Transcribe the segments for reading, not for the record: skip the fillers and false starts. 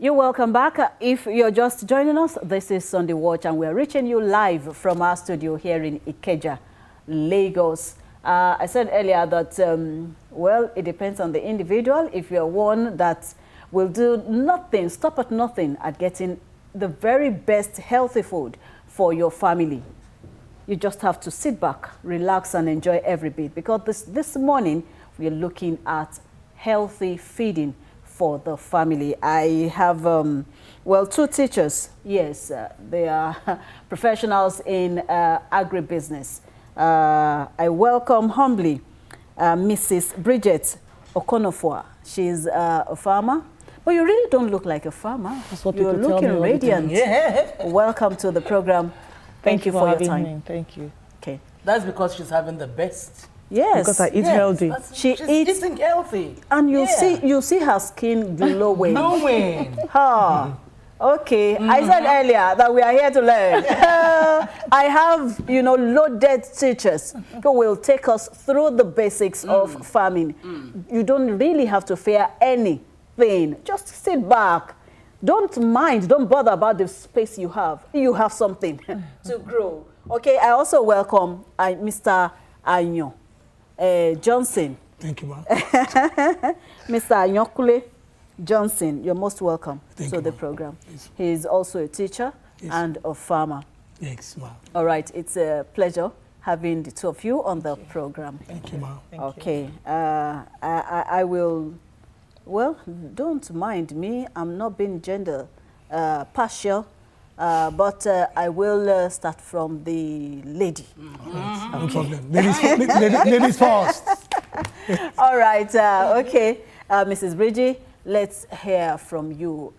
You're welcome back. If you're just joining us, this is Sunday Watch, and we're reaching you live from our studio here in Ikeja, Lagos. I said earlier that, well, it depends on the individual. If you're one that will do nothing, stop at nothing at getting the very best healthy food for your family, you just have to sit back, relax, and enjoy every bit. Because this morning, we're looking at healthy feeding for the family. I have, well, two teachers. Yes, they are professionals in agribusiness. I welcome humbly Mrs. Bridget Okonofua. She's a farmer, but you really don't look like a farmer. That's what You're people tell me looking all the time. radiant. Yeah. Welcome to the program. Thank you for your time. Me. Thank you. Okay. That's because she's having the best. Yes. Because I eat healthy. She's eating healthy. And you see her skin glowing. Glowing. Okay. I said earlier that we are here to learn. I have, loaded teachers who will take us through the basics of farming. You don't really have to fear anything. Just sit back. Don't bother about the space you have. You have something to grow. Okay, I also welcome Mr. Anyo Johnson. Thank you, ma'am. Mr. Anyokule Johnson, you're most welcome to the program. Yes. He is also a teacher and a farmer. Yes, ma'am. All right, it's a pleasure having the two of you on the program. Thank you, ma'am. Okay, I will, well, don't mind me. I'm not being gender partial, but I will start from the lady. Right. No problem. Ladies first. All right, okay. Mrs. Bridget, let's hear from you.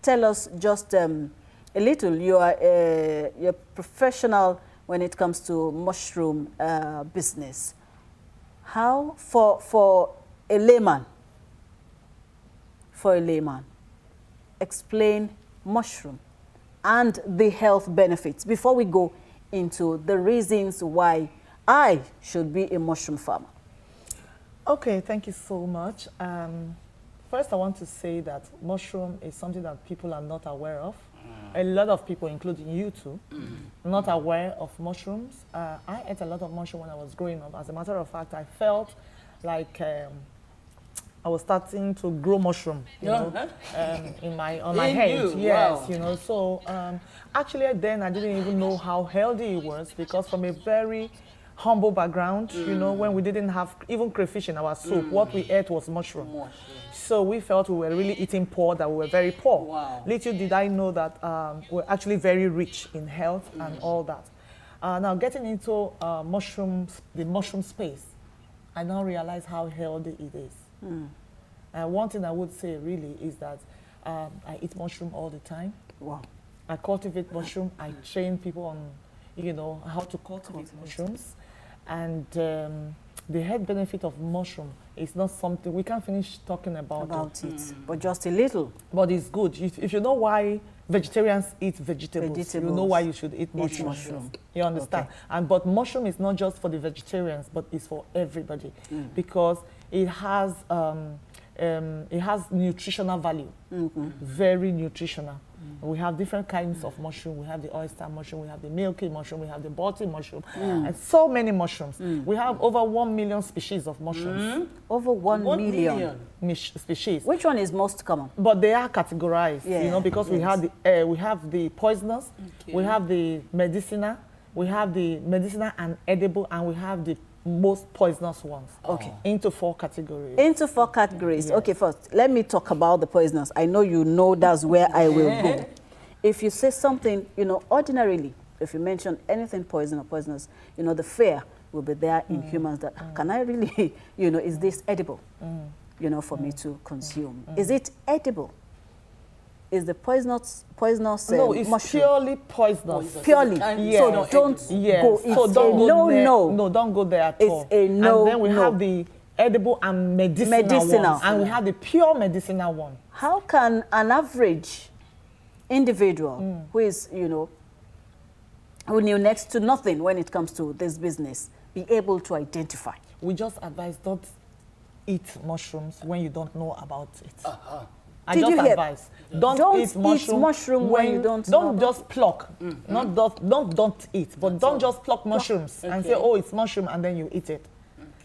Tell us just a little. You're professional when it comes to mushroom business. How, for a layman, explain mushroom and the health benefits before we go into the reasons why I should be a mushroom farmer. Okay, thank you so much. First, I want to say that mushroom is something that people are not aware of. A lot of people, including you too, not aware of mushrooms. I ate a lot of mushroom when I was growing up. As a matter of fact, I felt like I was starting to grow mushroom, on my head. Yes, wow. So actually then I didn't even know how healthy it was, because from a very humble background, when we didn't have even crayfish in our soup, what we ate was mushroom. So we felt we were really eating poor, that we were very poor. Wow. Little did I know that we're actually very rich in health and all that. Now getting into the mushroom space, I now realize how healthy it is. One thing I would say really is that I eat mushroom all the time. Wow. I cultivate mushroom. I train people on, how to cultivate mushrooms. And the health benefit of mushroom is not something, we can't finish talking about it. But just a little. But it's good. If you know why vegetarians eat vegetables, you know why you should eat mushroom. You understand? Okay. But mushroom is not just for the vegetarians, but it's for everybody, because it has nutritional value, very nutritional. We have different kinds of mushroom. We have the oyster mushroom, we have the milky mushroom, we have the butty mushroom, and so many mushrooms. We have over 1 million species of mushrooms. Over 1 million. Species. Which one is most common? But they are categorized, because we have the poisonous, we have the medicinal, and edible, and we have the most poisonous ones. Okay. Into 4 categories. Into 4 categories. Yes. Okay, first, let me talk about the poisonous. I know that's where I will go. If you say something, ordinarily, if you mention anything poison or poisonous, the fear will be there in humans that, can I really, is this edible, for me to consume? Is it edible? Is the poisonous no, it's mushroom purely poisonous. Purely. Yes. So don't go. It's so don't a go there. no. No, don't go there at It's all. a no. And then we have the edible and medicinal ones, and we have the pure medicinal one. How can an average individual who is, who knew next to nothing when it comes to this business be able to identify? We just advise, don't eat mushrooms when you don't know about it. I just advise. Don't eat mushroom when you don't know just pluck. Don't eat, but don't just pluck mushrooms and say, oh, it's mushroom, and then you eat it.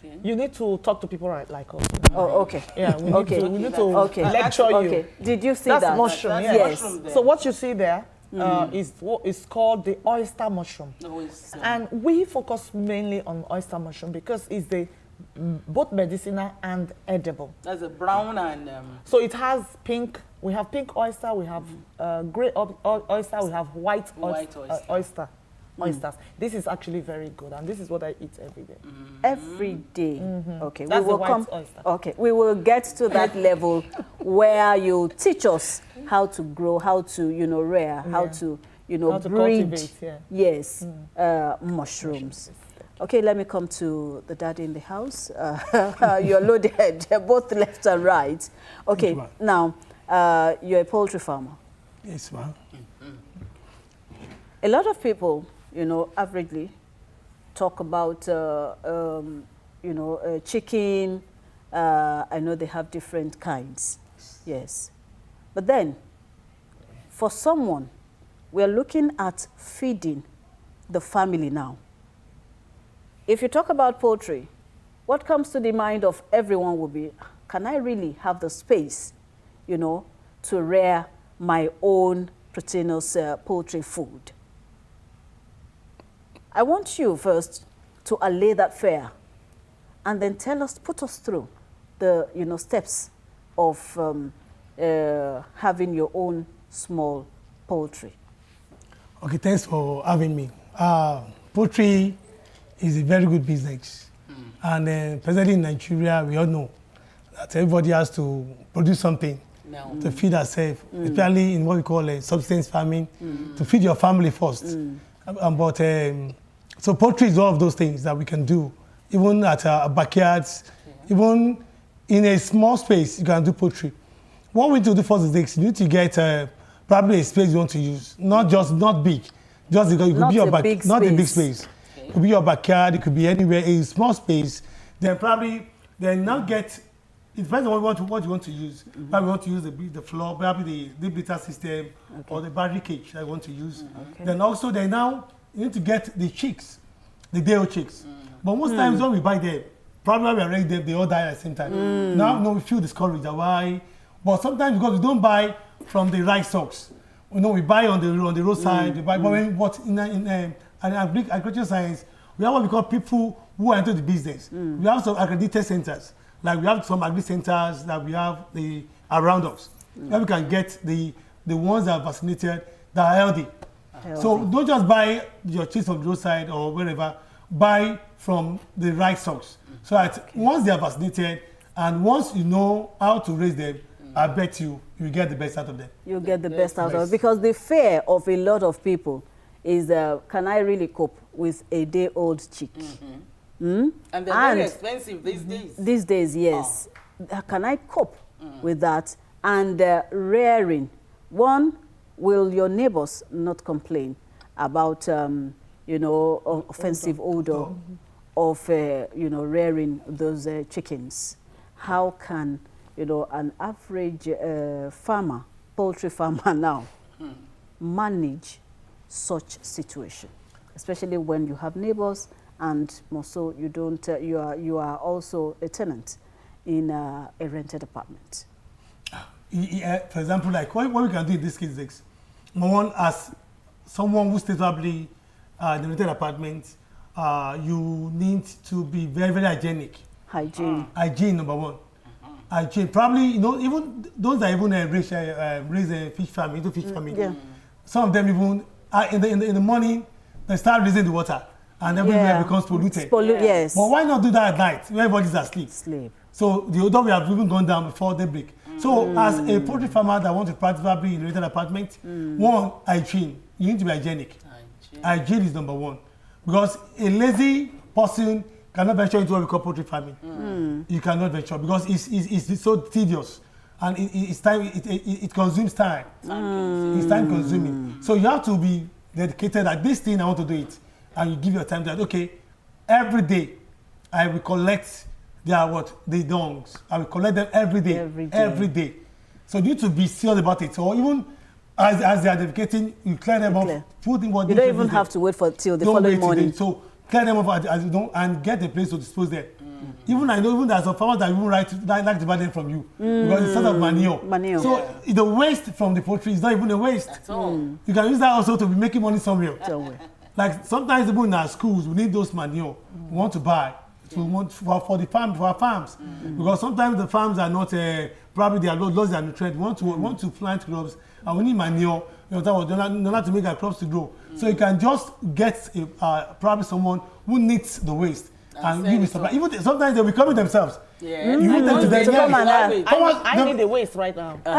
Okay. You need to talk to people like us. Oh, okay. Yeah, we need to lecture you. Okay. Did you see That's that? mushroom, Yes. Mushroom there. So what you see there is what is called the oyster mushroom. And we focus mainly on oyster mushroom because it's both medicinal and edible. That's a brown and... So it has pink, we have pink oyster, we have grey oyster, we have white oyster. Oysters. This is actually very good, and this is what I eat every day. Every day. Okay, That's we will the white oyster. Okay, we will get to that level where you teach us how to grow, how to rear, how to How to breed. cultivate, Yes, mushrooms. Okay, let me come to the daddy in the house. You're loaded, both left and right. Okay, now you're a poultry farmer. Yes, ma'am. A lot of people, averagely talk about, chicken. I know they have different kinds. Yes. But then, for someone, we are looking at feeding the family now. If you talk about poultry, what comes to the mind of everyone will be, can I really have the space, to rear my own proteinous poultry food? I want you first to allay that fear and then put us through the, steps of having your own small poultry. Okay, thanks for having me. Poultry is a very good business. And presently in Nigeria, we all know that everybody has to produce something to feed ourselves, especially in what we call subsistence farming, to feed your family first. So poultry is one of those things that we can do, even at our backyards, even in a small space, you can do poultry. What we need to do first is this: you need to get probably a space you want to use, not big, just because it could be your backyard, not a big space. Okay. It could be your backyard, it could be anywhere, a small space. Then now get. It depends on what you want to use. Probably want to use the floor, probably the bitter system, or the battery cage that you want to use. Then also now you need to get the chicks, the day-old chicks. But most times when we buy them, probably when we are ready, they all die at the same time. Now we feel discouraged. Why? But sometimes because we don't buy from the right stocks. We buy on the roadside. We buy, but in agricultural science, we have what we call people who are into the business. We have some accredited centers. Like we have some agri centers that we have around us. Where we can get the ones that are vaccinated, that are healthy. So don't just buy your cheese from the roadside or wherever. Buy from the right stocks. So that once they are vaccinated and once you know how to raise them, I bet you get the best out of them. You get the best out of it. Because the fear of a lot of people is, can I really cope with a day-old chick? And they're very expensive these days. These days, yes. Can I cope with that? And rearing. One, will your neighbors not complain about, offensive odor of, rearing those chickens? How can, an average poultry farmer now, manage such situation, especially when you have neighbors and more so you don't, you are also a tenant in a rented apartment? For example, like what we can do in this case is, number one, as someone who stays probably in a rented apartment, you need to be very, very hygienic. Hygiene, number one. Hygiene. Probably, even those that even raise fish farming, into fish farming. Some of them even, in the morning, they start raising the water. And everywhere becomes polluted. Yes. But why not do that at night when everybody's asleep? So the odor will have even gone down before daybreak. So as a poultry farmer that wants to practice probably in a rented apartment, one, hygiene. You need to be hygienic. Hygiene is number one. Because a lazy person cannot venture into what we call poultry farming. You cannot venture because it's so tedious. And it consumes time. It's time consuming. So you have to be dedicated at this thing, I want to do it. And you give your time that, okay, every day I will collect the dongs. I will collect them every day. So you need to be serious about it. Or even as they are defecating, you clear them off, put in what you don't even have to wait for till the following morning. So clear them off as you don't, and get a place to dispose them. Even I know there's some farmers that even like to buy them from you because it's sort of manure. So the waste from the poultry is not even a waste. At all. You can use that also to be making money somewhere. Like sometimes even in our schools, we need those manure we want to buy for the farm, for our farms, because sometimes the farms are not probably they are lost their nutrients. We want to plant crops and we need manure. Not to make our crops to grow. So you can just get probably someone who needs the waste. And give supply. Even sometimes they'll be coming themselves. Yeah. You need them to them. I need the waste right now. So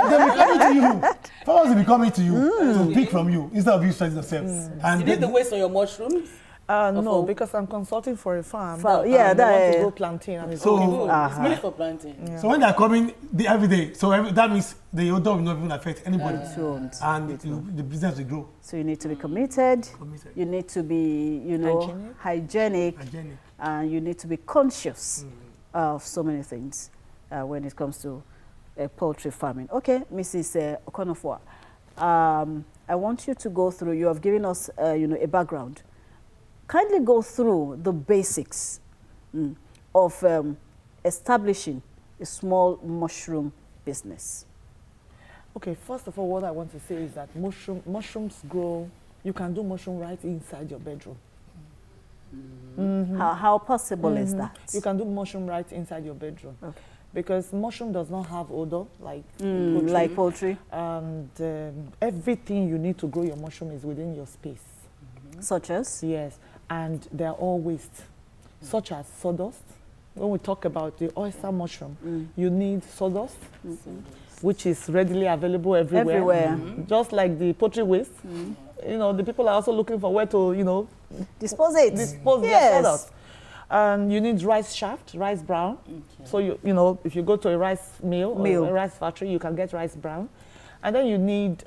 they'll be coming to you. Farmers will be coming to you to pick from you instead of you starting themselves. And you need the waste on your mushrooms? No, because I'm consulting for a farm. Yeah, they want to go planting. And so it's made for planting. Yeah. So when they're coming every day, so that means the odor will not even affect anybody, and the business will grow. So you need to be committed. You need to be, hygienic. And you need to be conscious of so many things when it comes to poultry farming. Okay, Mrs. Okonofua, I want you to go through. You have given us, a background. Kindly go through the basics of establishing a small mushroom business. Okay, first of all, what I want to say is that mushrooms grow. You can do mushroom right inside your bedroom. How possible is that? You can do mushroom right inside your bedroom. Okay. Because mushroom does not have odor like poultry. And everything you need to grow your mushroom is within your space. Such as? Yes, and they're all waste, such as sawdust. When we talk about the oyster mushroom, you need sawdust, which is readily available everywhere. Just like the poultry waste. The people are also looking for where to, dispose their sawdust. And you need rice shaft, rice bran. So if you go to a rice mill or a rice factory, you can get rice bran. And then you need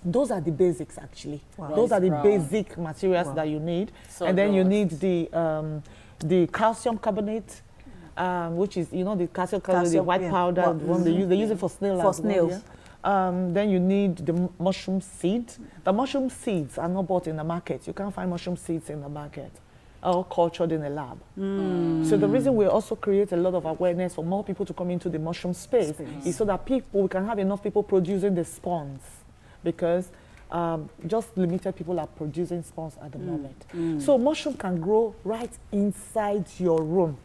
those are the basics, actually. Wow. Those are the basic materials that you need. And then you need the calcium carbonate, which is, the calcium carbonate, the white powder, the one they use it for snails. For snails. Then you need the mushroom seed. The mushroom seeds are not bought in the market. You can't find mushroom seeds in the market, all cultured in a lab. So the reason we also create a lot of awareness for more people to come into the mushroom space is so that we can have enough people producing the spawns, because just limited people are producing spawns at the moment. So mushroom can grow right inside your room.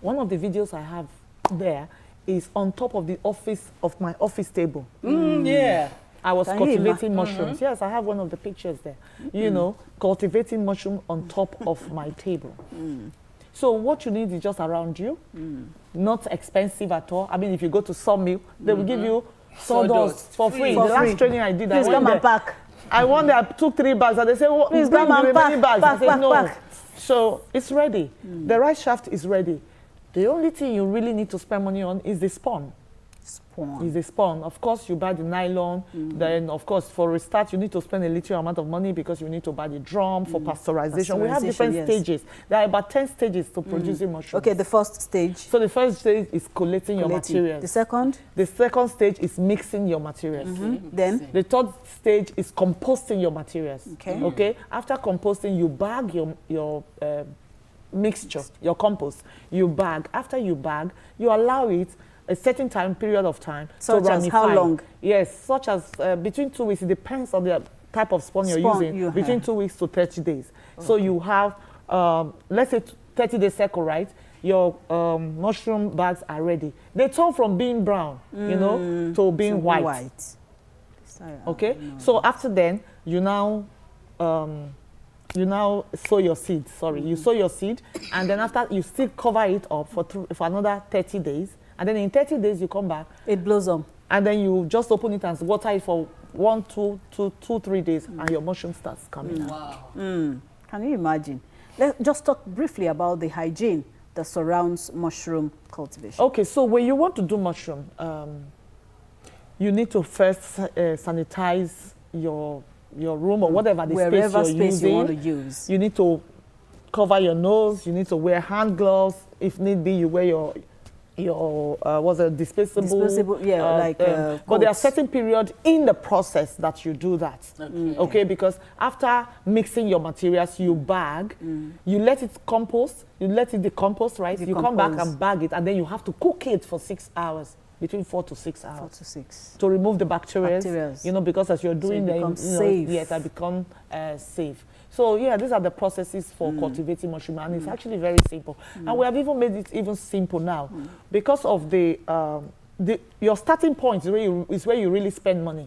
One of the videos I have there is on top of my office table. Yeah. I was cultivating mushrooms. Yes, I have one of the pictures there. Cultivating mushroom on top of my table. So what you need is just around you. Not expensive at all. I mean, if you go to Sawmill, they will give you sawdust for free. The last training I did, please come and pack. I won there, I took 3 bags, and they said, well, please come and pack. I said, no. So it's ready. The rice shaft is ready. The only thing you really need to spend money on is the spawn. Is the spawn. Of course, you buy the nylon. Then, of course, for a start, you need to spend a little amount of money because you need to buy the drum for pasteurization. We have different stages. There are about 10 stages to producing mushrooms. Okay, the first stage. So the first stage is collating your materials. The second? The second stage is mixing your materials. Then? The third stage is composting your materials. Okay. After composting, you bag your mixture, your compost. You bag. After you bag, you allow it a certain period of time such to ramify. As how long? Yes, such as between 2 weeks. It depends on the type of spawn you're using. Between 2 weeks to 30 days. So you have, let's say 30-day cycle, right? Your mushroom bags are ready. They turn from being brown, to being white. Okay. So after then, you now sow your seed. You sow your seed, and then after you still cover it up for another 30 days. And then in 30 days, you come back. It blossoms. And then you just open it and water it for 1, 2, 3 days, and your mushroom starts coming out. Wow. Can you imagine? Let's just talk briefly about the hygiene that surrounds mushroom cultivation. Okay, so when you want to do mushroom, you need to first sanitize your room or whatever the space you're using. You want to use. You need to cover your nose. You need to wear hand gloves. If need be, you wear your was a disposable, but there are certain period in the process that you do that. Okay, because after mixing your materials, you bag, you let it compost, you let it decompose, right? You come back and bag it, and then you have to cook it for 6 hours. Between 4 to 6 hours. 4 to 6. To remove the bacteria. You know, because as you're doing them, they become safe. So yeah, these are the processes for cultivating mushroom, and it's actually very simple. And we have even made it even simple now, because of your starting point is where you really spend money.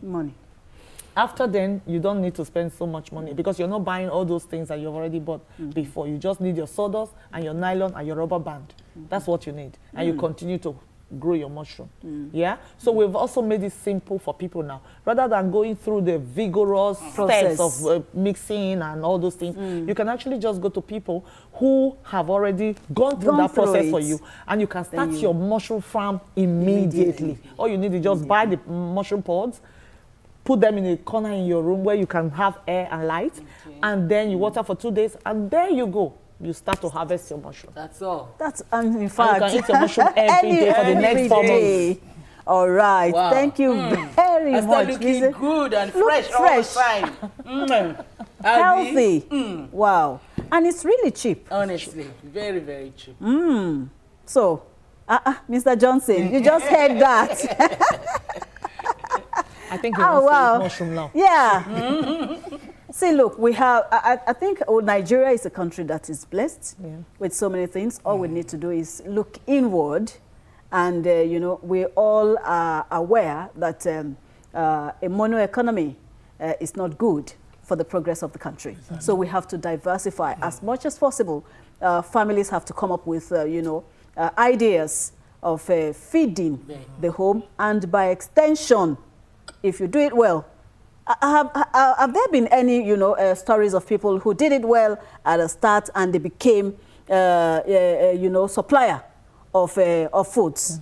After then, you don't need to spend so much money because you're not buying all those things that you've already bought before. You just need your sawdust and your nylon and your rubber band. That's what you need, and you continue to grow your mushroom. Yeah, so we've also made it simple for people now, rather than going through the vigorous steps of mixing and all those things. You can actually just go to people who have already gone through that process for you, and you can start your mushroom farm immediately. All you need is just buy the mushroom pods, put them in a corner in your room where you can have air and light, and then you water for 2 days, and there you go. You start to harvest your mushroom. That's all. That's, in fact, and you can eat your mushroom every day for the next 4 months. All right. Wow. Thank you very much. Start looking good and fresh all the time. Healthy. Wow. And it's really cheap. Honestly, very, very cheap. So, Mr. Johnson, you just heard that. I think he wants to eat mushroom now. Yeah. See, look, we have, I think Nigeria is a country that is blessed with so many things. All we need to do is look inward. And, you know, we all are aware that a mono economy is not good for the progress of the country. So we have to diversify as much as possible. Families have to come up with, you know, ideas of feeding the home. And by extension, if you do it well, have there been any, you know, stories of people who did it well at the start and they became, you know, supplier of foods?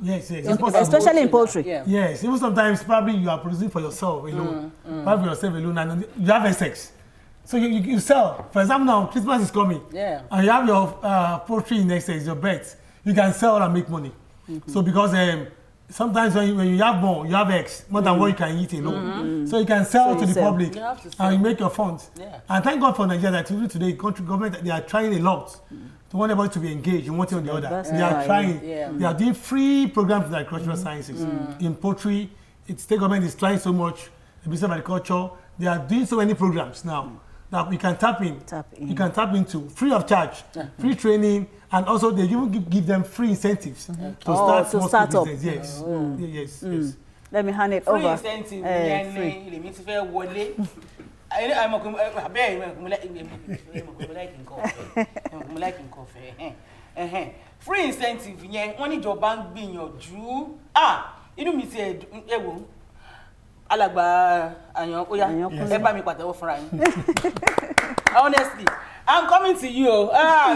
Yes, Especially in poultry. Yes, even sometimes probably you are producing for yourself alone, probably for yourself alone, and you have Essex. So you sell. For example, now Christmas is coming, and you have your poultry in Essex, your birds. You can sell and make money. So because sometimes when you have more, you have X, more than what you can eat alone. So you can sell to the public and you make your funds. And thank God for Nigeria that today, country government, they are trying a lot to want everybody to be engaged in one thing or the other. They are trying. They are doing free programs in agricultural sciences. In poultry, state government is trying so much. The Business of Agriculture, they are doing so many programs now that we can tap in. You can tap into free of charge, free training, and also they even give them free incentives to start small business. Yes. Let me hand it free over. Incentive, free incentive yẹn wọ́n ní ìjọba ń gbìyànjú inú mi ti ẹ wò alàgbà àyàn óyá ẹ bá mi pàtẹ́wọ́ fúnra yín. Honestly, I'm coming to you.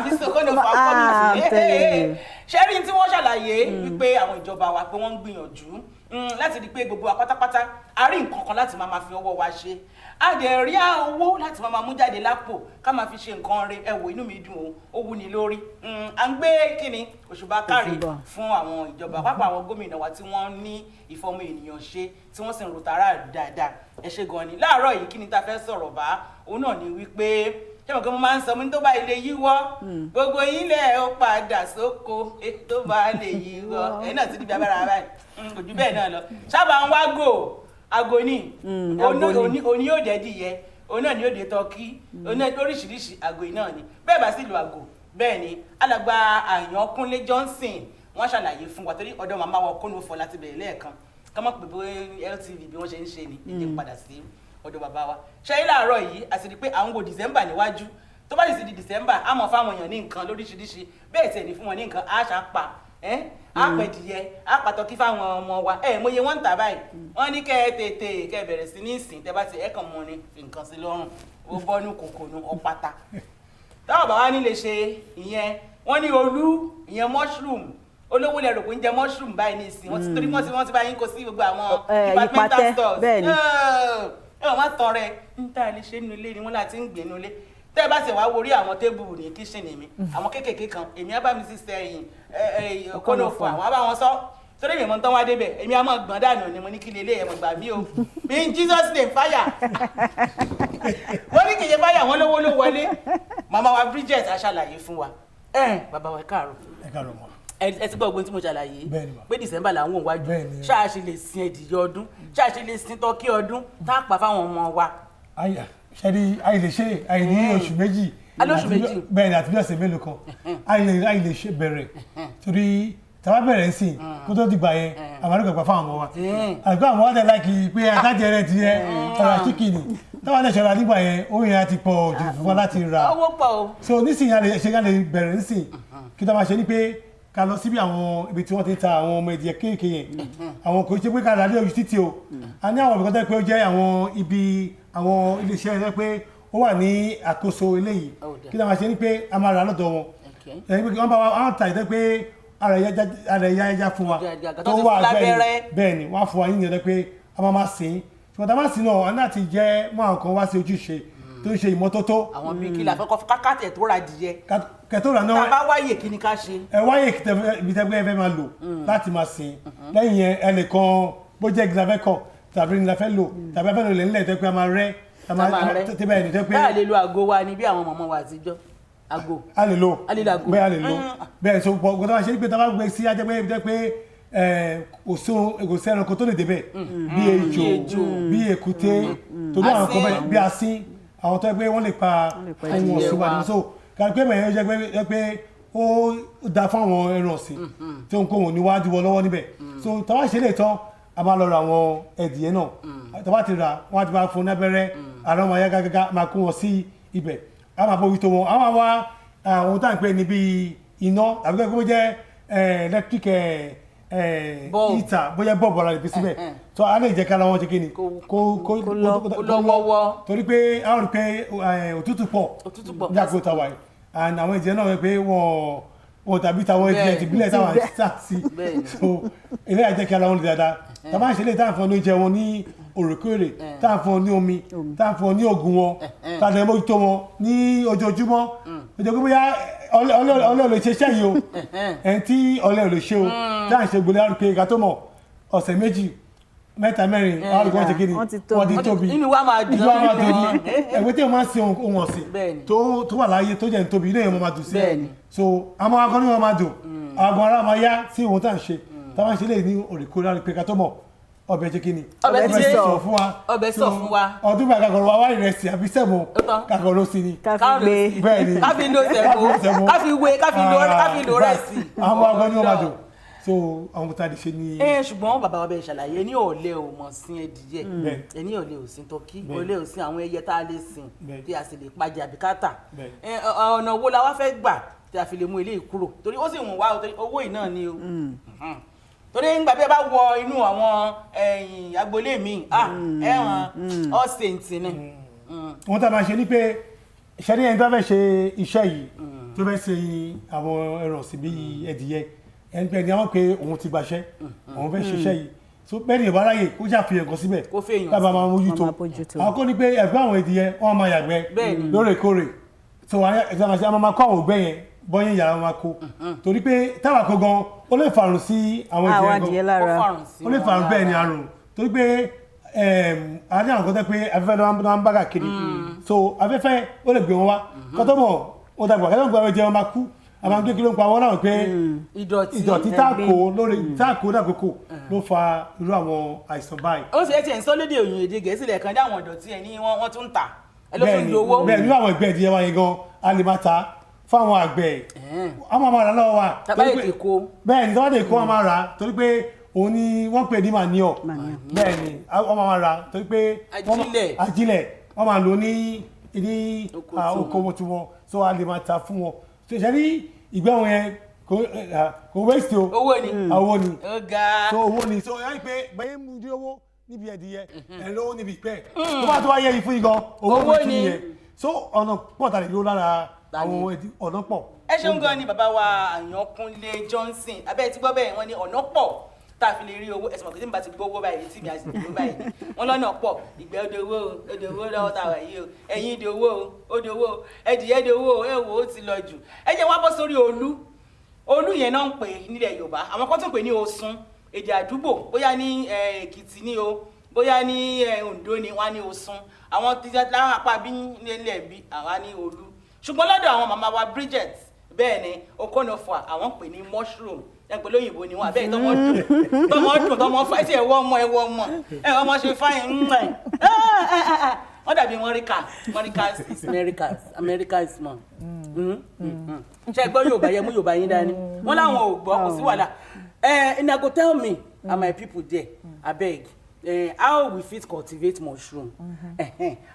This is kind of I'm coming to you. Sharing tí wọ́n ṣàlàyé wípé àwọn ìjọba wa pé wọ́n ń gbìyànjú láti rí pé gbogbo wa pátápátá a rí nǹkan kan láti máa fi ọwọ́ wa ṣe. A dẹ̀ rí owó láti máa mú jáde lápò ká máa fi ṣe nǹkan rẹ̀. Ẹ wò inú mi dùn ó wú ni lórí. À ń gbé kíni òṣùbà káre fún àwọn ìjọba pápá àwọn gómìnà wa tí wọ́n ní ìfọmọ ènìyàn ṣe tí wọ́n sì ń ro tààrà dáadáa. Ẹ ṣé gan ni. Láàárọ̀ yìí kíni tá fẹ́ sọ̀rọ̀ bá òun náà ni wípé ṣé mo máa ń sọ mo ní tó bá ilé yíwọ́ gbogbo yín lẹ̀ ó padà sóko tó bá lè yíwọ́ ẹ̀yin náà ti di bí abára báyìí kò ju bẹ́ẹ̀ náà lọ sábà ń wá àgò ní òní yóò dẹ́dì yẹ òun náà ni yóò dé tọ́kí òun náà oríṣiríṣi àgò yìí náà ni bẹ́ẹ̀ bá sì lo àgò bẹ́ẹ̀ ni alàgbà Àyànkúnlé Johnson wọ́n ṣàlàyé fún wa torí ọ̀dọ̀ màmá wọn kónú fọ láti bẹ̀rẹ̀ lẹ́ẹ̀kan ká má pè bó LTV bí wọ́n ṣe ń ṣe ni ìdí padà sí ọ̀dọ̀ bàbá wa ṣe láàárọ̀ yìí a sì rí pé à ń wo December níwájú tó bá sì di December a mọ̀ fáwọn èèyàn ní nǹkan lóríṣiríṣi bẹ́ẹ̀ tẹ̀ ní fún wọn ní nǹkan a ṣàpà àpẹ̀dìyẹ àpàtọ́kí fáwọn ọmọ wa mọye wọ́n ń tà báyìí wọ́n ní kẹ́ tètè kẹ́ bẹ̀rẹ̀ sí ní ìsìn tẹ́ bá ti ẹ̀kàn mọ́ ni fi nǹkan sí lọ́rùn ó bọ́nú kòkònú ọ̀pátá táwọn bàbá ní lè ṣe ìyẹn wọ́n ní olú ìyẹn mushroom olówó lẹ rò pé ń jẹ mushroom báyìí ní ìsìn wọ́n ti torí wọ́n ti bá yín kó sí gbogbo àwọn departmental stores wọ́n tán rẹ̀ ń tà lè ṣe nínú ilé ni wọ́n láti ń gbé nínú ilé tẹ́ bá ṣe wá worí àwọn tébùrù ní kíṣìnì mi àwọn kéékèèké kan èmi á bá mi sísẹ ẹ̀yìn kólófò àwọn á bá wọn sọ torí èmi mọ̀ tán wá débẹ̀ èmi á mọ̀ gbọ́n dànù ni mo ní kí lè lé ẹ̀mọ̀ gbà mí o in Jesus name fire wọ́n ní kì í ṣe fire wọ́n lówó ló wọlé màmá wa Bridget á ṣàlàyé fún wa bàbá wa ẹ káàárọ̀ mọ́. ẹ ti gbọ́ ogun tí mo ṣàlàyé pé December là ń wò wájú ṣáà ṣe lè sin ẹ̀dìyẹ ọdún ṣáà ṣe lè sin tọ́kí ọdún tá a pa fáwọn ọmọ wa. àyà ṣẹ́ni àyè lè ṣe àyè ní oṣù méjì bẹ́ẹ̀ ni àti bí ọ̀sẹ̀ mélòó kan àyè lè ṣe bẹ̀rẹ̀ torí tàbá bẹ̀rẹ̀ ń sìn kó tó dìgbà yẹn àwọn àdúgbò pa fáwọn ọmọ wa àgbà àwọn ọ̀dẹ̀ láìkì pé àtàjẹ rẹ̀ ti yẹ ọ̀rọ̀ àṣìkìnì táwọn ẹ̀ṣọ́ ra nígbà yẹn ó yẹn ti pọ̀ jù fún wa láti ra owó pọ̀ o. so nísìnyí a lè ṣe ká lè bẹ̀rẹ̀ ń sìn kí tó máa ṣe ni pé ká lọ síbi àwọn ibi tí wọ́n ti ń ta àwọn ọmọ ẹ̀dìyẹ kéèké yẹn àwọn kò ṣe pé ká rà ní ojú títì o a ní àwọn ibìkan tó pé ó jẹ́ àwọn ibi àwọn iléeṣẹ́ rẹ pé ó wà ní àkóso eléyìí kí tó máa ṣe ni pé a máa rà lọ́dọ̀ wọn ẹni pé wọ́n bá wọn ta ìtẹ́ pé ara ẹ̀yà ẹja fún wa tó wà bẹ́ẹ̀ ni wọ́n á fún wa yíyan rẹ pé a máa sìn ṣùgbọ́n tá a máa sìn náà a náà ti jẹ́ mọ́ àwọn kan wá sí ojúṣe tó ń ṣe ìmọ́tótó. àwọn bíi kí la fẹ́ kọ́ kákàtẹ̀ tó ra adìyẹ. kẹtó ra náà tá a bá wáyè kí ni ká ṣe. ẹ wáyè ibi tẹ́gbẹ́ ẹ fẹ́ máa lò láti máa sìn lẹ́yìn yẹn ẹnìkan bó jẹ́ igi la fẹ́ kọ̀ tàbí ni la fẹ́ lò tàbí ẹ fẹ́ lò lẹ́ńlẹ̀ tẹ́ pé a máa rẹ́ tẹ́bẹ̀ ẹni tẹ́ pé. báà lè lo àgbo wa ni bí àwọn ọmọ wa àtijọ́ àgbo. a lè lò àgbo bẹ́ẹ̀ a lè lò bẹ́ẹ̀ so gbọ́dọ̀ máa ṣe é pé tá a bá gbé sí ajẹ́pẹ́ tẹ́ pé kò sí ẹranko tó lè débẹ̀ bí ejò bí èkúté torí àwọn kan bẹ́ẹ̀ bí asín àwọn tó ẹgbẹ́ wọ́n lè pa ohun ọ̀sìn wa ní so kàrí pé mẹ́rin jẹ́ pé ó da fún àwọn ẹran ọ̀sìn tí ó ń kó wọn níwájú wọn lọ́wọ́ níbẹ̀ so tàwa ṣe lè tán a máa lọ ra àwọn ẹ̀dìyẹ náà tàwa ti rà wọ́n á ti bá fún lábẹ́rẹ́ àrùn ọmọ ayágágá máa kó wọn sí ibẹ̀ a máa bójú tó wọn a máa wá àwọn tá à ń pè ní bíi iná àbí kí wọ́n jẹ́ electric ìta bóyá bọ́ọ̀bù ọ̀la lè fi síbẹ̀ tó a lè jẹ́ ká lọ́wọ́ ṣe kí ni kó lọ́wọ́ torí pé a rí pé òtútù pọ̀ ní àgbo tàwa yìí and àwọn ìjẹ́ náà wọ́n pé wọ́n tàbí táwọn ìjẹ́ ti bílẹ̀ táwọn sá sí so ilé àjẹ́ kí aláwọ̀ lè dáadáa tàbá ṣe lè táà fún ọ ní oúnjẹ wọn ní òrèkóòrè táà fún ọ ní omi táà fún ọ ní ògùn wọn táà lè mójútó wọn ní ojoojúmọ́ ojoojúmọ́ bóyá ọlẹ́ ò lè ṣe iṣẹ́ yìí o ẹni tí ọlẹ́ ò lè ṣe o táà ń ṣe gbọ́dọ̀ àrùn pé ká tó mọ̀ ọ̀sẹ̀ méjì mẹ́ta mẹ́rin àrùn kan ṣe kí ni wọ́n ti tóbi inú wa máa dùn ẹ̀wẹ́ tí wọ́n máa ń sin ohun ọ̀sìn tó wà láyé tó jẹ́ ń tóbi ilé yẹn wọ́n máa dùn sí so àwọn akọni wọn máa dùn àwọn ará máa yá sí ohun tá à ń ṣe táwọn ṣe lè ní òrèkóòrè àrùn pé ká tó mọ̀ ọbẹ̀ ṣe kí ni ọbẹ̀ sọ fún wa ọdún bá kakọ̀rọ̀ wa wá ìrẹsì àbí sẹ̀mọ̀ kakọ̀rọ̀ sí ni bẹ́ẹ̀ ni káfí lo sẹ̀mọ̀ káfí wé káfí lo rẹsì àwọn akọni wọn máa dùn so àwọn tá a lè ṣe ní. ṣùgbọ́n bàbá wa bẹ́ẹ̀ ṣàlàyé ní ọ̀lẹ́ ò mọ̀ sí ẹdìyẹ ẹni ọ̀lẹ́ ò sí tọ́kí ọ̀lẹ́ ò sí àwọn ẹyẹ tá a lè sìn tí a sì lè pàjẹ́ àbí káàtà ọ̀nà wo la wá fẹ́ gbà tí a fi lè mú eléyìí kúrò torí ó sì wùn wá owó yìí náà ni o torí nígbà bí ẹ bá wọ inú àwọn agboolé mi ẹ̀wọ̀n ọ̀sẹ̀ǹtì ni. wọ́n tá a máa ṣe ni pé ṣẹ́ni ẹni tó fẹ́ ṣe iṣẹ́ yìí tó fẹ́ ṣe àwọn ẹran ọ̀sìn bíi ẹdìyẹ ẹni pé ẹni àwọn pé òun ti gbàṣẹ́ òun fẹ́ ṣiṣẹ́ yìí so bẹ́ẹ̀ ni ìbá ráyè kó ṣàfihàn kan síbẹ̀ tábà máa mójútó àwọn kò ní pé ẹ̀gbọ́n àwọn ẹdìyẹ wọ́n máa yàgbẹ́ lóòrèkóòrè so a máa kó àwọn ògbẹ́ yẹn bọ́yìn yàrá máa kó torí pé táwa kó gan ó lè fàrùn sí àwọn adìyẹ lára ó lè fàrùn bẹ́ẹ̀ ni àrùn torí pé a ní àwọn kan tẹ́ pé afẹ́fẹ́ ló ń bá kàkiri so afẹ́fẹ́ ó lè gbé wọn wá kọ́tọ́ mọ̀ ó dàgbà kẹ́tọ́ gbọ́ ẹ̀jẹ̀ wọn máa kú a máa ń gbé kí ló ń pa wọn náà pé ìdọ̀tí táàkó dàkókò ló fa irú àwọn àìsàn báyìí. ó sì ẹ tiẹ̀ ń sọ lédè òyìn èdè gẹ̀ẹ́sì lẹ́ẹ̀kan dé àwọn ìdọ̀tí ẹ̀ ní wọ́n tún ń tà ẹ ló tún lówó. bẹ́ẹ̀ nínú àwọn ẹgbẹ́ ìdíyẹ wa yẹn gan a lè máa ta fáwọn àgbẹ̀ àwọn máa rà lọ́wọ́ wa bẹ́ẹ̀ ni tọ́wọ́dé kó wọn máa rà torí pé òun ni wọ́n pè ní manure bẹ́ẹ̀ ni wọ́n máa rà torí pé ajílẹ̀ wọ́n máa lò ní oko tiwọn so a lè máa ta fún wọn ṣe ní ìgbẹ́ wọn yẹn kò waste o owó ni so owó ni so yára pé bẹ́ẹ̀ mú di owó níbi ẹ̀dìyẹ ẹ̀ lówó níbi ìpẹ́ tó bá tó wá yẹ ìfún igan owó ni yẹn so ọ̀nà pọ̀ tàbí ló lára àwọn ọ̀nà pọ̀. ẹ ṣeun gan ni bàbá wa Àyànkúnlé Johnson abẹ́ ti gbọ́ bẹ́ẹ̀ wọ́n ní ọ̀nà pọ̀ tá fi lè rí owó ẹ̀sìn mọ̀kìtì nígbà tí gbówó báyìí tí mi àti gbówó báyìí wọ́n lọ́nà pọ̀ ìgbẹ́ odòwó lọ́wọ́ tá a wà yìí o ẹ̀yin odòwó ẹ̀dìyẹ odòwó ẹ̀wò ó ti lọ jù ẹ jẹ́ wá bọ́ sórí olú yẹn náà ń pè nílẹ̀ Yorùbá àwọn kan tún pè ní Ọ̀ṣun èdè àdúgbò bóyá ní Èkìtì ní o bóyá ní Oǹdó ni wọ́n ní Ọ̀ṣun àwọn tí láwọn apá bí nílẹ̀ bí àwa ní olú ṣùgbọ́n lọ́dọ̀ àwọn màmá wa Bridget bẹ́ẹ̀ ni Okonofa àwọn pè ní mushroom ẹgbẹ́ lóyìnbó ni wọ́n àbẹ́ tọmọ fún ẹtí ẹ̀wọ́ ọmọ ṣe fáyín wọ́n dàbí America is small ṣe gbọ́ Yorùbá yẹ mú Yorùbá yín dání wọ́n láwọn ò gbọ́ kò sí wàhálà una go tell me and my people there abeg how we fit cultivate mushroom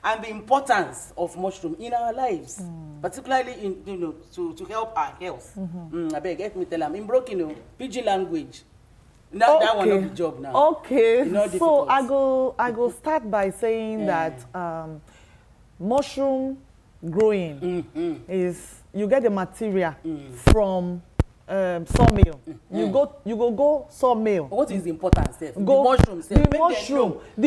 and the importance of mushroom in our lives particularly in to help our health abeg help me tell am in broken pidgin language that one no be job now. Okay, so I go start by saying that mushroom growing is you get the material from sawmill. You go sawmill. What is the importance there? The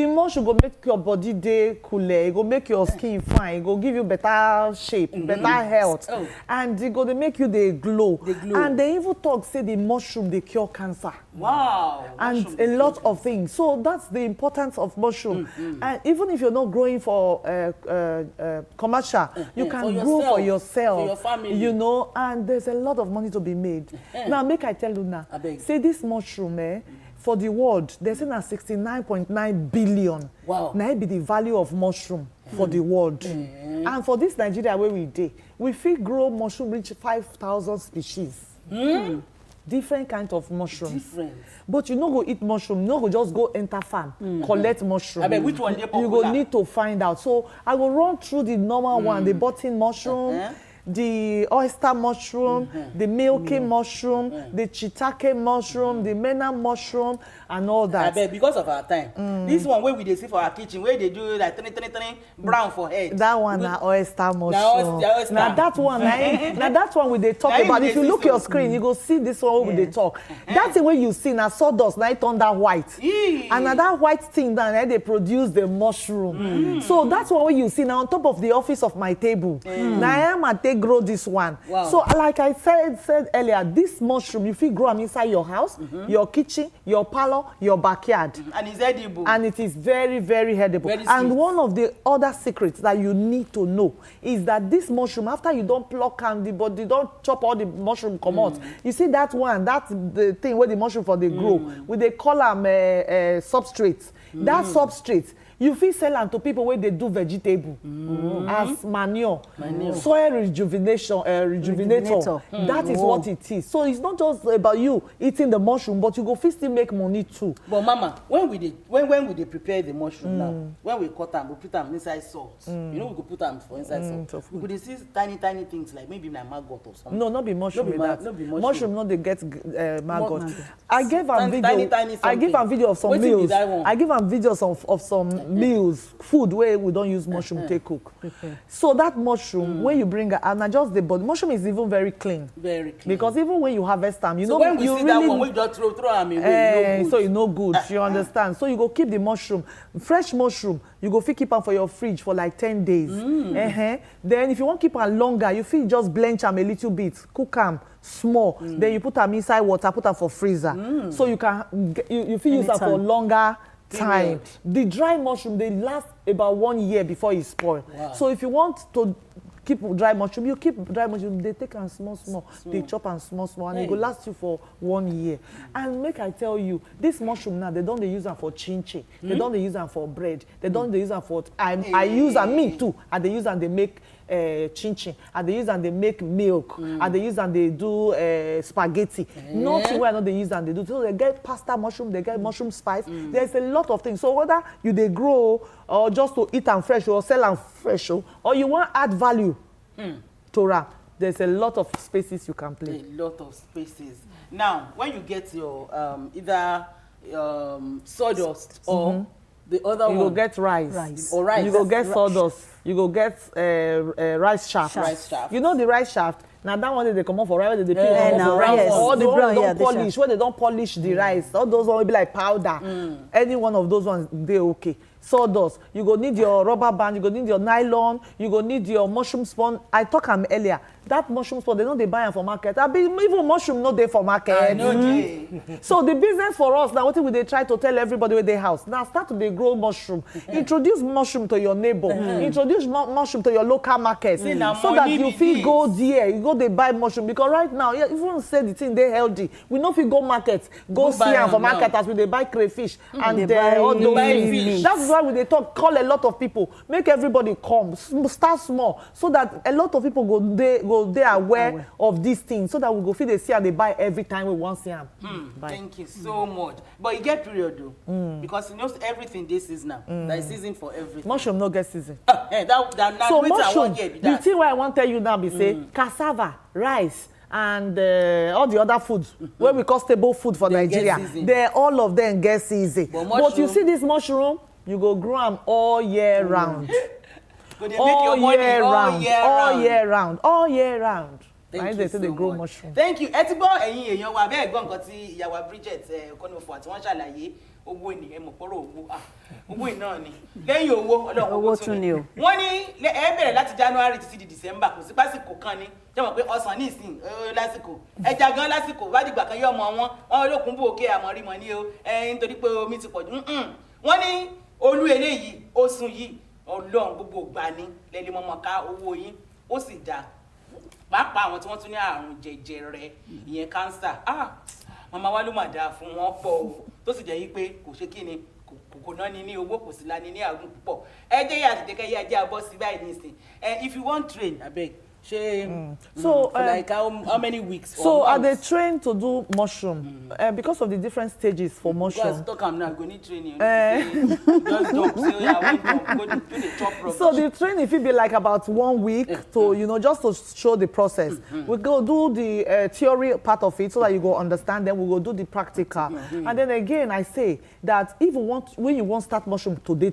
mushroom go make your body dey cooler. It go make your skin fine. It go give you better shape, better health, and it go dey make you dey glow. And they even talk say the mushroom dey cure cancer. Wow! And a lot of things. So that's the importance of mushroom. And even if you're not growing for commercial, you can grow for yourself, for your family. You know. And there's a lot of money to be made. Now, make I tell you now. Say this mushroom, for the world, they say now 69.9 billion. Wow. Now it be the value of mushroom for the world. And for this Nigeria where we dey, we fit grow mushroom reach 5,000 species. Different kind of mushrooms. But you no go eat mushroom, you no go just go enter farm, collect mushroom. I mean, which one dey popular? You go need to find out. So I go run through the normal one, the button mushroom, the oyster mushroom, the milky mushroom, the shiitake mushroom, the mena mushroom, and all that. Because of our time, this one where we dey see for our kitchen, where they do like three brown for head. That one na oyster mushroom. Now that one, now that one we dey talk about. If you look your screen, you go see this one where we dey talk. That thing where you see na sawdust, na it turn that white, and na that white thing down they produce the mushroom. So that's one where you see now on top of the office of my table. Now I am at take grow this one. Wow. So like I said earlier, this mushroom you fit grow them inside your house, your kitchen, your parlor, your backyard. And it's edible. And it is very, very edible. And one of the other secrets that you need to know is that this mushroom, after you don't pluck and the body don't chop all the mushroom come out. You see that one, that's the thing where the mushroom for they grow. With they call them substrates. That substrate, you fit sell them to people where they do vegetable as manure. Soil rejuvenator. That is what it is. So it's not just about you eating the mushroom, but you go fit still make money too. But Mama, when we prepare the mushroom now, when we cut them, we put them inside salt. You know we could put them for inside salt. We could see tiny things like maybe like maggot or something. No, not be mushroom. Mushroom not they get maggot. I gave a video of some meals. I give a videos of some meals, food where we don't use mushroom take cook. So that mushroom, when you bring it, and adjust the body, mushroom is even very clean. Very clean. Because even when you harvest them, you know when we you see really, that one, we just throw them away. So you know good. You understand? So you go keep the mushroom, fresh mushroom. You go keep them for your fridge for like 10 days. Then if you want to keep them longer, you feel just blanch them a little bit, cook them small. Then you put them inside water, put them for freezer. So you can you feel use them for longer time. The dry mushroom, they last about 1 year before it spoil. Wow. So if you want to keep dry mushroom, you keep dry mushroom, they take them small. They chop them small, and it will last you for 1 year. And make I tell you, this mushroom now, they don't use them for chin-chin. They don't use them for bread. They don't use them for, I use them, me too, and they use them, they make chin-chin, and they use and they make milk, and they use and they do spaghetti. Nothing where not they use and they do. So they get pasta mushroom, they get mushroom spice. There's a lot of things. So whether you they grow or just to eat them fresh or sell them fresh, or you want add value to them, there's a lot of spaces you can play. A lot of spaces. Now, when you get your either sawdust or the other one, you will get rice. Or rice. You will get sawdust. You go get rice shaft. Rice shaft. You know the rice shaft? Now that one they come off for rice, they pay for rice. All the one they don't polish, where they don't polish the rice. All those ones will be like powder. Any one of those ones, they okay. Sawdust. You go need your rubber band. You go need your nylon. You go need your mushroom spawn. I talk earlier. That mushroom spawn, they know they buy them for market. Even mushroom no dey for market. So the business for us now, what we they try to tell everybody with their house. Now start to they grow mushroom. Introduce mushroom to your neighbor. Introduce mushroom to your local market. So that you feel go there. You go they buy mushroom because right now, yeah, even say the thing they healthy. We know if you go market, go see them for market as we they buy crayfish and all those things. That's why we they call a lot of people, make everybody come, start small, so that a lot of people they are aware of these things, so that we go feel they see and they buy every time we want to see them. Thank you so much. But you get period though, because you know everything this is now. There is season for everything. Mushroom no get season. So mushroom, the thing why I want to tell you now be say cassava, rice, and all the other foods where we call stable food for Nigeria, all of them get season. But you see this mushroom, you go grow them all year round. All year round. Thank you so grow much. Mushroom. Thank you. Ẹ ti gbọ́ ẹ̀yin èèyàn wa bẹ́ẹ̀ gbọ́ nǹkan tí ìyàwó Bridget Okonofu àti wọ́n ṣàlàyé owó ni ẹ mọ̀ pọ́rọ̀ owó iná ni lẹ́yìn owó ọlọ́run owó tún ni o. Wọ́n ní ẹ bẹ̀rẹ̀ láti January títí di December kò sí pásìkò kan ni jẹ́ mọ̀ pé ọsàn ní ìsìn lásìkò ẹja gan lásìkò bá dìgbà kan yọ ọmọ wọn olókùn bò òkè àmọ́rímọ́ ní o nítorí pé omi ti pọ̀ jù. Wọ́n ní olú eléyìí oṣù yìí ọlọ́run gbogbo gbà ní lẹ́lẹ́ mọ́mọ́ ká owó yín ó sì dáa pàápàá àwọn tí wọ́n tún ní àrùn jẹjẹrẹ ìyẹn cancer màmá wa ló mà dáa fún wọn pọ̀ o tó sì jẹ́ yí pé kò ṣe kí ni kò náà ní owó kò sì lani ní àrùn púpọ̀ ẹ jẹ́ yà tètè yà jẹ́ abọ́ sí báyìí nísìn if you wan train abeg so like how many weeks so are they trained to do mushroom because of the different stages for mushroom? Because talk am now go need training just jump say go do the chop rubbish. So the training fit be like about 1 week to just to show the process. We go do the theory part of it so that you go understand, then we go do the practical. And then again I say that when you want start mushroom today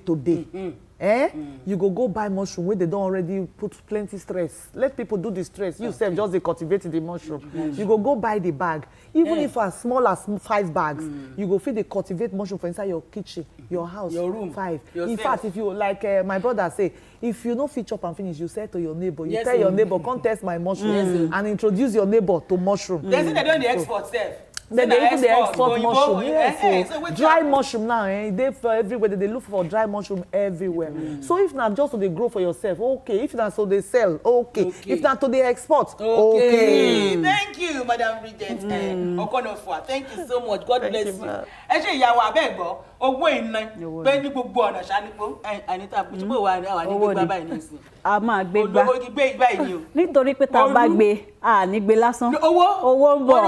you go buy mushroom where they don't already put plenty stress. Let people do the stress. You self just they cultivate the mushroom. You go buy the bag. Even if as small as 5 bags, you go feed the cultivate mushroom for inside your kitchen, your house, your room, 5. In fact, if you like my brother say, if you no fit chop and finish, you say to your neighbor, you tell your neighbor, come test my mushroom and introduce your neighbor to mushroom. They say they don't export self. Then they even export mushroom. Yes, so dry mushroom now, they for everywhere. They look for dry mushroom everywhere. So if not just to they grow for yourself, okay. If not so they sell, okay. If not to they export, okay. Thank you, Madam Bridget Okonofu. Thank you so much. God bless you. Ẹ ṣe ìyàwó abẹ́gbọ́ owó iná pé ní gbogbo ọ̀nà ṣánípò Anita bùtúbò wà ní gbégbá báyìí nísìn. A máa gbé gbá. Olówó gbé báyìí ni o. Nítorí pé tá a bá gbé a ní gbé lásán. Owó ń bọ̀.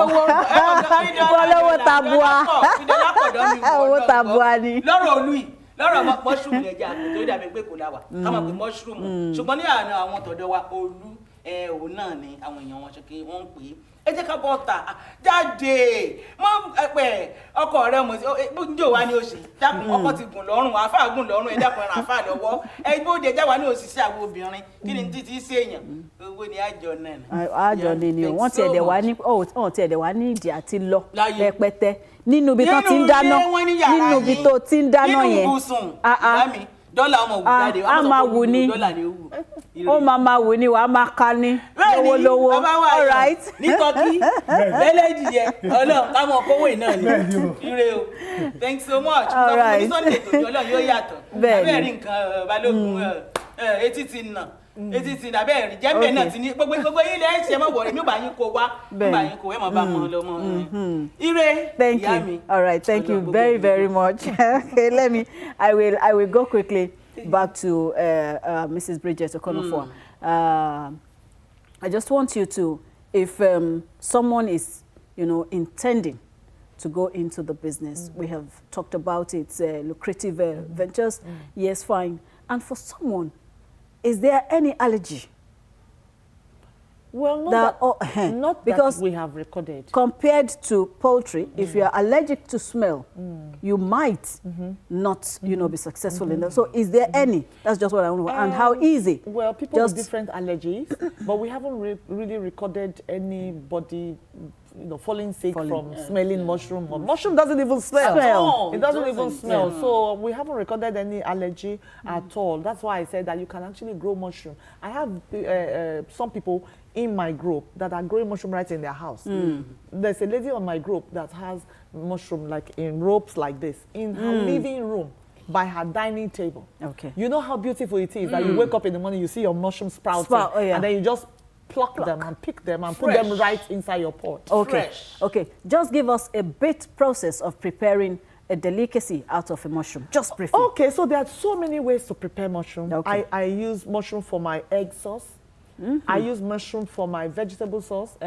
Owó tabua. Owó tabua ni. Lọ́rọ̀ olú yìí lọ́rọ̀ mushroom lẹ́jà tó dàbí pé kò láwà ká máa pè mushroom ṣùgbọ́n ní àná àwọn tọ̀dọ̀ wa olú òun náà ni àwọn èèyàn wọn ṣe kí wọ́n ń pè é jẹ́ ká bọ́ ta jáde mọ́ ọkọ rẹ mọ̀ sí njó wa ni ó ṣe dákun ọkọ ti gùn lọ́rùn àáfà gùn lọ́rùn ẹ dákun ẹran àáfà lọ́wọ́ bóde jáwa ní òṣìṣẹ́ àwọn obìnrin kí ni títí sí èèyàn owó ni àjọ náà. Àjọ ni o wọ́n ti ẹ̀dẹ̀ wá ní ìdí àti lọ rẹpẹtẹ nínú ibi tó ti ń dáná nínú ibi tó ti ń dáná yẹn. nínú ibùsùn dọ́là ọmọ wù jáde a máa wù ní dọ́là ni ó wù. Ó máa wù ní wàá máa ká ní lówólówó. All right. Ní tọ́kí lẹ́lẹ́dì yẹ ọlọ́run ká mọ̀ kówó iná ni ire o. Thanks so much. All right. Ní Sunday tó jọ ọlọ́run yóò yàtọ̀. Abẹ́rẹ́ nǹkan balógun etí ti nà. Etí ti nà abẹ́rẹ́ jẹ́mbẹ̀ náà ti ní gbogbo yín lẹ́ ṣe mọ̀ wọ̀rẹ́ mi ò bá yín kó wá. Mi ò bá yín kó ẹ̀ mọ̀ bá mọ̀ lọ́mọ. Ire ìyá mi. All right. Thank you very, very much. Okay, I will go quickly back to Mrs. Bridget Okonofu. I just want you to, if someone is, intending to go into the business, we have talked about its lucrative ventures. Yes, fine. And for someone, is there any allergy? Well, not because that we have recorded. Compared to poultry, if you are allergic to smell, you might not, be successful in that. So is there any? That's just what I want to know. And how easy? Well, people with different allergies, but we haven't really recorded anybody falling sick from smelling mushroom. Mushroom doesn't even smell. It doesn't even smell. Yeah. So we haven't recorded any allergy at all. That's why I said that you can actually grow mushroom. I have some people in my group that are growing mushroom right in their house. There's a lady on my group that has mushroom like in ropes like this in her living room by her dining table. Okay. You know how beautiful it is that you wake up in the morning, you see your mushroom sprouting, and then you just pluck them and pick them and put them right inside your pot. Okay. Okay. Just give us a bit process of preparing a delicacy out of a mushroom. Just briefly. Okay, so there are so many ways to prepare mushroom. Okay. I use mushroom for my egg sauce. I use mushroom for my vegetable sauce,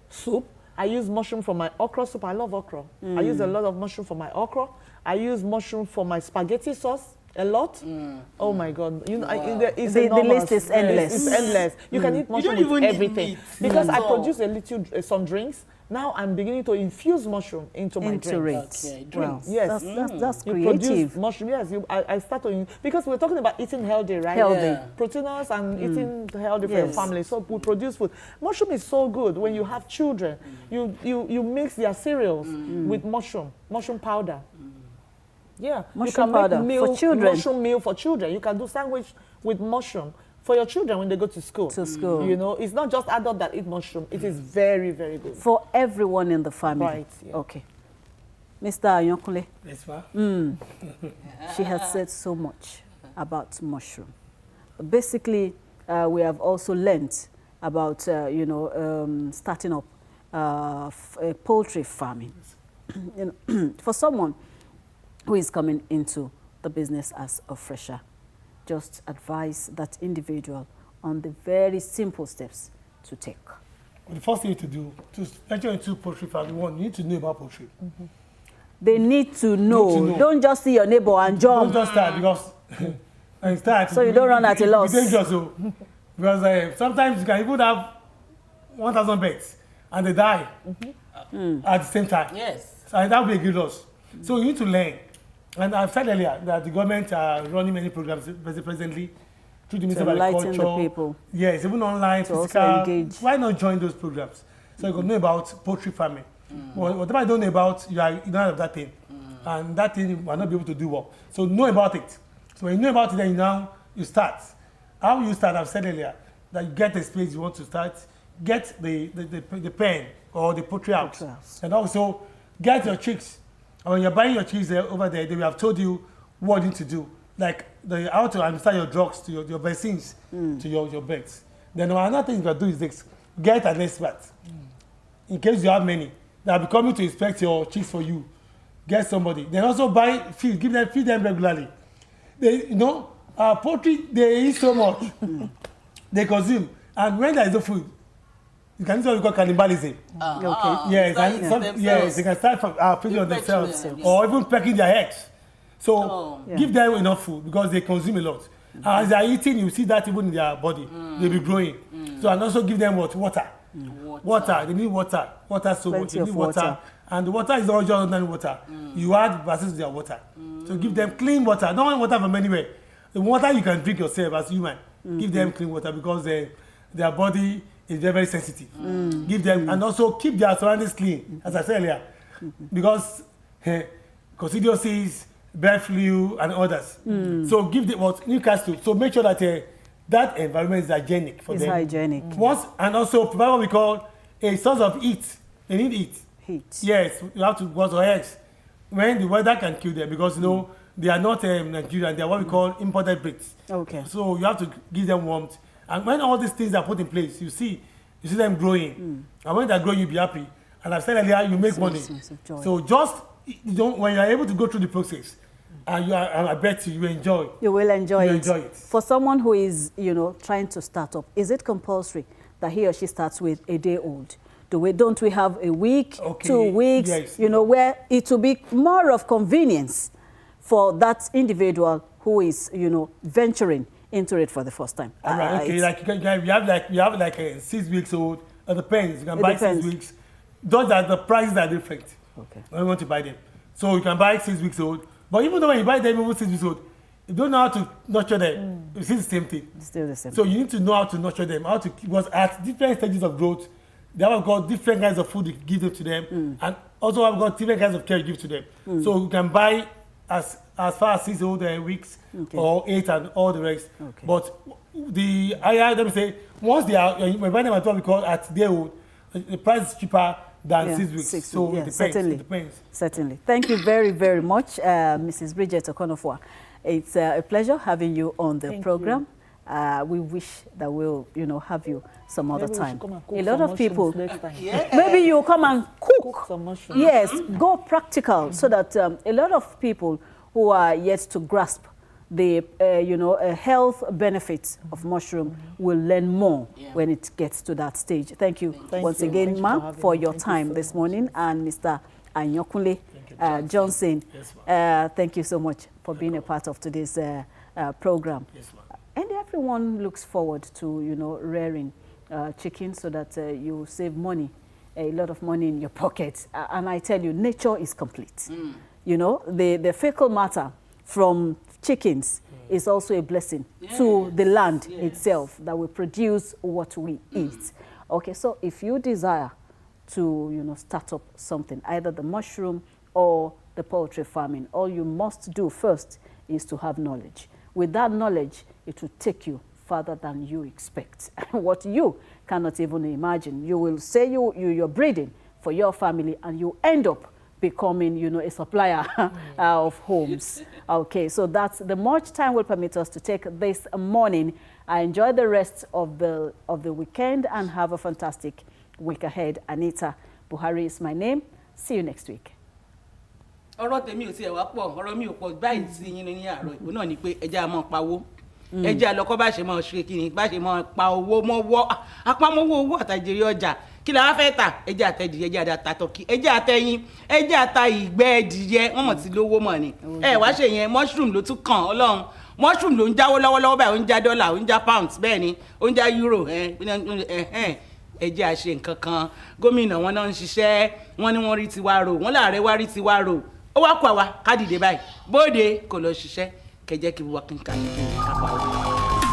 soup. I use mushroom for my okra soup. I love okra. I use a lot of mushroom for my okra. I use mushroom for my spaghetti sauce. A lot. Oh my God! The list is endless. It's endless. You can eat mushroom with everything. Because I produce some drinks. Now I'm beginning to infuse mushroom into my drinks. Okay, drinks. Wow. Yes, that's you creative. Produce mushroom. Yes, I start to because we're talking about eating healthy, right? Healthy, proteinous and eating healthy for your family. So we produce food. Mushroom is so good when you have children. You mix their cereals with mushroom powder. Yeah, mushroom powder for children. Mushroom meal for children. You can do sandwich with mushroom for your children when they go to school. It's not just adults that eat mushroom. It is very, very good. For everyone in the family. Right. Yeah. Okay. Mr. Ayonkule. Yes, ma'am. She has said so much about mushroom. Basically, we have also learnt about, starting up poultry farming. For someone who is coming into the business as a fresher, just advise that individual on the very simple steps to take. Well, the first thing to do to venture into poultry farming, you need to know about poultry. They need to know. Don't just see your neighbor and jump. Don't just start because and start. So you don't run at a loss. It's dangerous, because sometimes you can even have 1,000 birds and they die at the same time. Yes. So that would be a good loss. So you need to learn. And I've said earlier that the government are running many programs presently through the Ministry of Agriculture. To enlighten the people. Yes, even online, to physical. Also engage. Why not join those programs? So you can know about poultry farming. Whatever you don't know about, you don't have that thing. And that thing you will not be able to do well. So know about it. So when you know about it, then you start. How you start, I've said earlier, that you get the space you want to start, get the pen or the poultry house. And also get your chicks. And when you're buying your chicks over there, they will have told you what you need to do. Like how to administer your drugs to your vaccines to your birds. Then another thing you can do is this: get an expert. In case you have many that will be coming to inspect your chicks for you, get somebody. Then also buy feed, feed them regularly. Poultry, they eat so much, they consume, and when there is no food, you can do what we call cannibalism. Okay. Yes, they can start feeding on themselves, or even pecking their eggs. So give them enough food because they consume a lot. As they are eating, you see that even in their body, they'll be growing. So and also give them water. Water. They need water. Water so much. They need water. And the water is not just ordinary water. You add versus their water. So give them clean water. Don't want water from anywhere. The water you can drink yourself as human. Give them clean water because their body is very, very sensitive. Give them, and also keep their surroundings clean, as I said earlier, because coccidiosis, bird flu, and others. So give them what Newcastle. So make sure that that environment is hygienic for them. It's hygienic. And also provide what we call a source of heat. They need heat. Heat. Yes, you have to watch your eggs when the weather can kill them because they are not Nigerian. They are what we call imported breeds. Okay. So you have to give them warmth. And when all these things are put in place, you see them growing. And when they're growing, you'll be happy. And I've said earlier, you make money. So just when you're able to go through the process, and I bet you enjoy. You will enjoy it. For someone who is, trying to start up, is it compulsory that he or she starts with a day old? Don't we have a week, 2 weeks, yes. Where it will be more of convenience for that individual who is, venturing into it for the first time. Right, okay, like you have like a 6 weeks old. It depends. You can buy depends. 6 weeks. Those are the prices are different. Okay. When you want to buy them, so you can buy 6 weeks old. But even though when you buy them even 6 weeks old, you don't know how to nurture them. It's still the same thing. It's still the same. So you need to know how to nurture them, how to because at different stages of growth, they have got different kinds of food you give them to them, and also have got different kinds of care you give to them. So you can buy as far as 6 old weeks or 8 and all the rest. Okay. But the higher, let me say, once they are when buy them at what we call at their old, the price is cheaper than 6 weeks. So it depends. Certainly. It depends. Certainly. Thank you very, very much, Mrs. Bridget Okonofwa. It's a pleasure having you on the program. We wish that we'll, have you some other time. A lot of people, maybe you'll come and cook some mushrooms. Yes, go practical so that a lot of people who are yet to grasp the, health benefits of mushroom will learn more when it gets to that stage. Thank you once again, ma'am, for your time this morning, and Mr. Anyokunle Johnson. Yes, thank you so much for being a part of today's program. Yes, ma'am. And everyone looks forward to, rearing chicken so that you save money, a lot of money in your pockets. And I tell you, nature is complete. The fecal matter from chickens is also a blessing to the land itself that will produce what we eat. Okay, so if you desire to, start up something, either the mushroom or the poultry farming, all you must do first is to have knowledge. With that knowledge, it will take you further than you expect. What you cannot even imagine. You will say you're breeding for your family, and you end up becoming, a supplier of homes. Okay, so that's the much time will permit us to take this morning. I enjoy the rest of the weekend and have a fantastic week ahead. Anita Buhari is my name. See you next week. Ọ̀rọ̀ tèmi ò tiẹ̀ wá pọ̀, ọ̀rọ̀ mi ò pọ̀ báyìí sí yín ní àárọ̀ ìbò náà ni pé ẹja máa pawó. Ẹja lọ́kọ́ bá ṣe máa ṣe kíni, bá ṣe máa pa owó mọ́wọ́, apámọ́wọ́ owó àtàjèrè ọjà. Kí la wá fẹ́ tà? Ẹja àtẹ̀dìyẹ, ẹja àta tọ́kì, ẹja àtẹyin, ẹja àta ìgbẹ́ ẹdìyẹ, wọ́n mọ̀ ti lówó mọ̀ ni. Wá ṣe yẹn, mushroom ló tún kàn Ọlọ́run. Mushroom ló ń jáwó lọ́wọ́lọ́wọ́ báyìí, ó ń já dọ́là, ó ń já pounds, bẹ́ẹ̀ ni, ó ń já euro, ẹ jẹ́ àṣe nǹkan kan. Gómìnà wọn náà ń ṣiṣẹ́, wọ́n ní wọ́n rí tiwa rò, wọ́n láàrẹ wá rí tiwa rò. Ó wá kó àwa ká dìde báyìí, bóde kò lọ ṣiṣẹ́, kẹjẹ́ kí wọ́n kí n ká ní kí n ká pa owó.